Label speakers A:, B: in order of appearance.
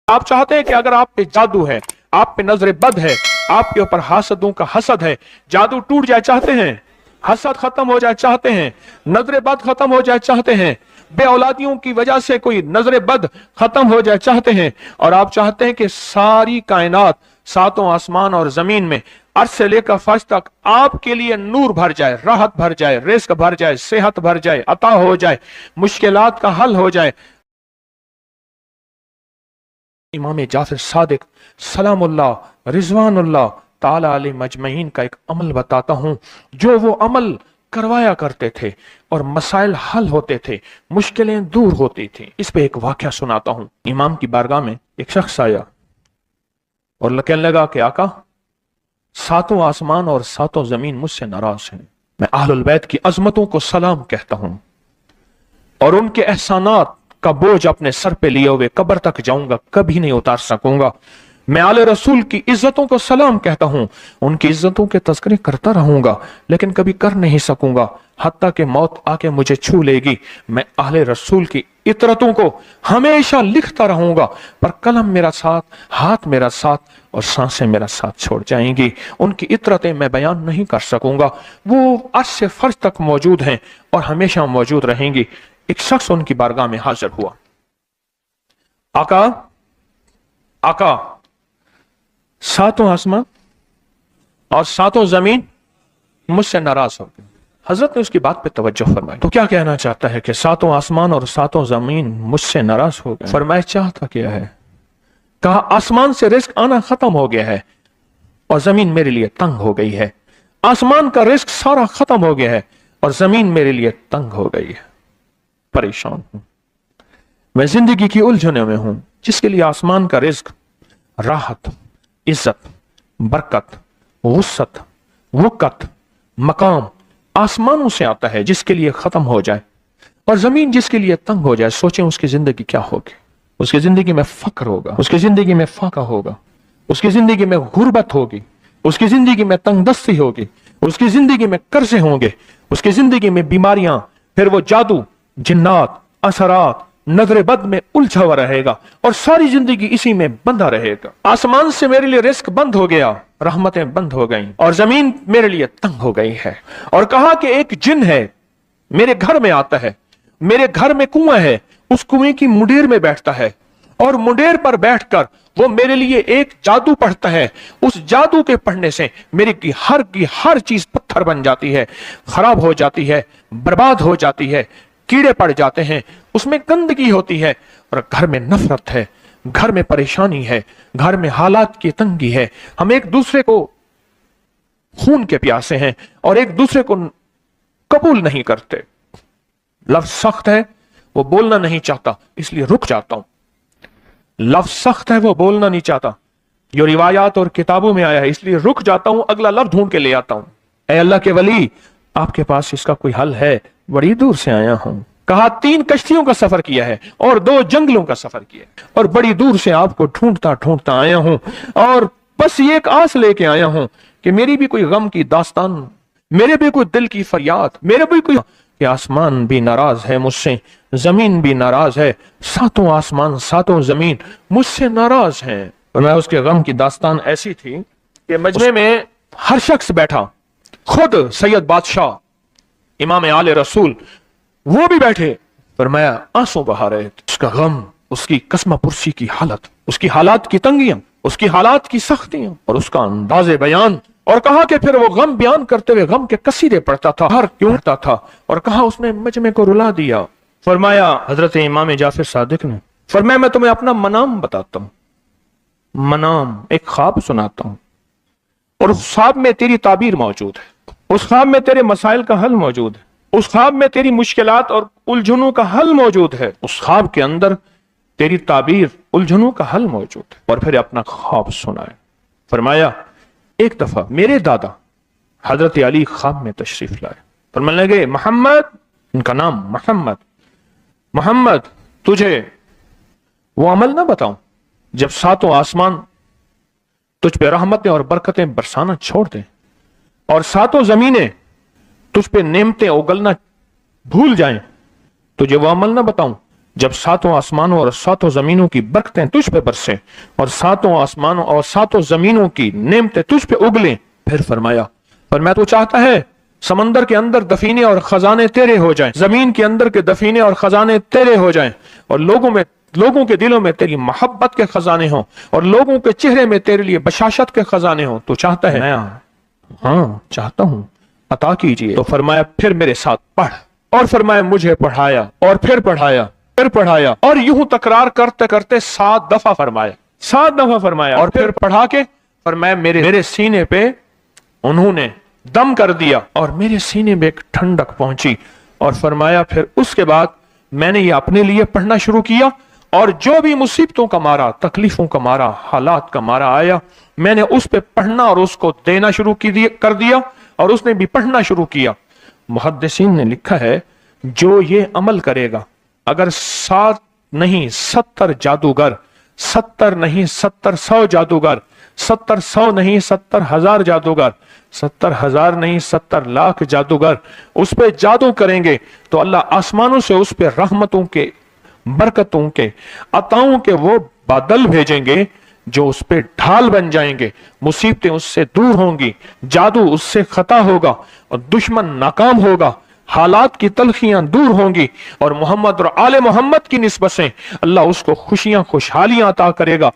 A: आप चाहते हैं कि अगर आप पे जादू है, आप पे नजर बद है, आपके ऊपर हासदों का हसद है, जादू टूट जाए चाहते हैं, हसद खत्म हो जाए चाहते हैं, नजर बद खत्म हो जाए चाहते हैं, बे औलादियों की वजह से कोई नजर बद खत्म हो जाए चाहते हैं, और आप चाहते हैं कि सारी कायनात, सातों आसमान और जमीन में अर्श से लेकर फर्श तक आपके लिए नूर भर जाए, राहत भर जाए, रिस्क भर जाए, सेहत भर जाए, अता हो जाए, मुश्किलात का हल हो जाए। इमाम जाफर सादिक सलामुल्लाह रिजवानुल्लाह ताला अलैहि मजमईन का एक अमल बताता हूं, जो वो अमल करवाया करते थे और मसाइल हल होते थे, मुश्किलें दूर होती थी। इस पे एक वाकया सुनाता हूं। इमाम की बारगाह में एक शख्स आया और कहने लगा कि आका, सातों आसमान और सातों जमीन मुझसे नाराज हैं। मैं अहलुल बैत की अजमतों को सलाम कहता हूं और उनके एहसानात का बोझ अपने सर पे लिए हुए कब्र तक जाऊंगा, कभी नहीं उतार सकूंगा। मैं आले रसूल की इज्जतों को सलाम कहता हूं, उनकी इज्जतों के तस्करे करता रहूंगा, लेकिन कभी कर नहीं सकूंगा, हत्ता कि मौत आके मुझे छू लेगी। मैं आले रसूल की इतरतों को हमेशा लिखता रहूंगा, पर कलम मेरा साथ, हाथ मेरा साथ और सांसें मेरा साथ छोड़ जाएंगी। उनकी इतरतें मैं बयान नहीं कर सकूंगा। वो अर्श से फर्श तक मौजूद हैं और हमेशा मौजूद रहेंगी। एक शख्स उनकी बारगाह में हाजिर हुआ। आका, आका, सातों आसमान और सातों जमीन मुझसे नाराज हो गए। हजरत ने उसकी बात पे तवज्जो फरमाई। तो क्या कहना चाहता है कि सातों आसमान और सातों जमीन मुझसे नाराज हो गए? फरमाया चाहता क्या है? कहा आसमान से रिस्क आना खत्म हो गया है और जमीन मेरे लिए तंग हो गई है। आसमान का रिस्क सारा खत्म हो गया है और जमीन मेरे लिए तंग हो गई है। परेशान हूं, मैं जिंदगी की उलझनों में हूं। जिसके लिए आसमान का रिस्क, राहत, इज्जत, बरकत, वुसअत, वक़्त, मकाम आसमानों से आता है, जिसके लिए खत्म हो जाए और जमीन जिसके लिए तंग हो जाए, सोचें उसकी जिंदगी क्या होगी। उसकी जिंदगी में फक्र होगा, उसकी जिंदगी में फाका होगा, उसकी जिंदगी में गुर्बत होगी, उसकी जिंदगी में तंगदस्ती होगी, उसकी जिंदगी में कर्जे होंगे, उसकी जिंदगी में बीमारियां, फिर वो जादू, जिन्नात, असरात, नजर बद में उलझा हुआ रहेगा और सारी जिंदगी इसी में बंधा रहेगा। आसमान से मेरे लिए रिस्क बंद हो गया, रहमतें बंद हो गईं और जमीन मेरे लिए तंग हो गई है। और कहा कि एक जिन है मेरे घर में आता है, मेरे घर में कुआं है, उस कुएं की मुंडेर में बैठता है और मुंडेर पर बैठकर वो मेरे लिए एक जादू पढ़ता है। उस जादू के पढ़ने से मेरी की हर चीज पत्थर बन जाती है, खराब हो जाती है, बर्बाद हो जाती है, कीड़े पड़ जाते हैं, उसमें गंदगी होती है और घर में नफरत है, घर में परेशानी है, घर में हालात की तंगी है। हम एक दूसरे को खून के प्यासे हैं और एक दूसरे को कबूल नहीं करते। लफ्ज सख्त है, वो बोलना नहीं चाहता, इसलिए रुक जाता हूं। लफ्ज सख्त है, वो बोलना नहीं चाहता, जो रिवायात और किताबों में आया है, इसलिए रुक जाता हूं, अगला लफ्ज ढूंढ के ले आता हूं। ऐ अल्लाह के वली, आपके पास इसका कोई हल है? बड़ी दूर से आया हूं। कहा 3 कश्तियों का सफर किया है और 2 जंगलों का सफर किया है और बड़ी दूर से आपको ढूंढता ढूंढता आया हूं और बस ये एक आस लेके आया हूं कि मेरी भी कोई गम की दास्तान, मेरे भी कोई दिल की फरियाद, मेरे भी कोई कि आसमान भी नाराज है मुझसे, जमीन भी नाराज है, सातों आसमान सातों जमीन मुझसे नाराज हैं। और मैं उसके गम की दास्तान ऐसी थी कि मजमे में हर शख्स बैठा, खुद सैयद बादशाह इमाम आले रसूल वो भी बैठे, फरमाया आंसू बहा रहे थे। उसका गम, उसकी कसमा पुरसी की हालत, उसकी हालात की तंगियां, उसकी हालात की सख्तियां और उसका अंदाजे बयान। और कहा कि फिर वो गम बयान करते हुए गम के कसीदे पढ़ता था, हर क्यों पढ़ता था और कहा उसने मजमे को रुला दिया। फरमाया हजरत इमाम जाफर सादिक ने, फरमाया मैं तुम्हें अपना मनाम बताता हूं, मनाम एक ख्वाब सुनाता हूं और उस ख्वाब में तेरी ताबीर मौजूद है, उस ख्वाब में तेरे मसाइल का हल मौजूद है, उस ख्वाब में तेरी मुश्किलात और उलझनों का हल मौजूद है, उस ख्वाब के अंदर तेरी ताबीर, उलझनों का हल मौजूद है। और फिर अपना ख्वाब सुनाए। फरमाया एक दफा मेरे दादा हजरत अली ख्वाब में तशरीफ लाए, फरमाने लगे मोहम्मद, इनका नाम मोहम्मद, मोहम्मद तुझे वो अमल ना बताऊं जब सातों आसमान तुझ पे रहमतें और बरकतें बरसाना छोड़ दें और सातों जमीनें तुझ पे नेमतें उगलना भूल जाएं, तुझे वो अमल ना बताऊं जब सातों आसमानों और सातों जमीनों की बरकतें तुझ पे बरसे और सातों आसमानों और सातों जमीनों की नेमतें तुझ पे उगले। फिर फरमाया, पर मैं तो चाहता है समंदर के अंदर दफीने और खजाने तेरे हो जाएं, जमीन के अंदर के दफीने और खजाने तेरे हो जाएं, और लोगों के दिलों में तेरी मोहब्बत के खजाने हों, और लोगों के चेहरे में तेरे लिए बशाशत के खजाने हों। तो चाहता है? हाँ चाहता हूं, अता कीजिए। तो फरमाया, फिर मेरे साथ पढ़। और फरमाया, मुझे पढ़ाया और फिर पढ़ाया, फिर पढ़ाया, और यूं तकरार करते करते 7 दफा फरमाया, 7 दफा फरमाया, और फिर पढ़ा के फरमाया, मेरे सीने पे उन्होंने दम कर दिया और मेरे सीने में एक ठंडक पहुंची। और फरमाया, फिर उसके बाद मैंने ये अपने लिए पढ़ना शुरू किया, और जो भी मुसीबतों का मारा, तकलीफों का मारा, हालात का मारा आया, मैंने उस पे पढ़ना और उसको देना शुरू कर दिया, और उसने भी पढ़ना शुरू किया। मुहद्दिसीन ने लिखा है, जो ये अमल करेगा, अगर 7 नहीं 70 जादूगर, 70 नहीं 70,100 जादूगर, 70,100 नहीं 70,000 जादूगर, 70,000 नहीं 70 लाख जादूगर उस पे जादू करेंगे, तो अल्लाह आसमानों से उस पे रहमतों के, बरकतों के, अताओं के वो बादल भेजेंगे जो उस पे ढाल बन जाएंगे। मुसीबतें उससे दूर होंगी, जादू उससे खता होगा, और दुश्मन नाकाम होगा, हालात की तलखियां दूर होंगी, और मोहम्मद और आले मोहम्मद की निस्बत से अल्लाह उसको खुशियां खुशहालियां अता करेगा।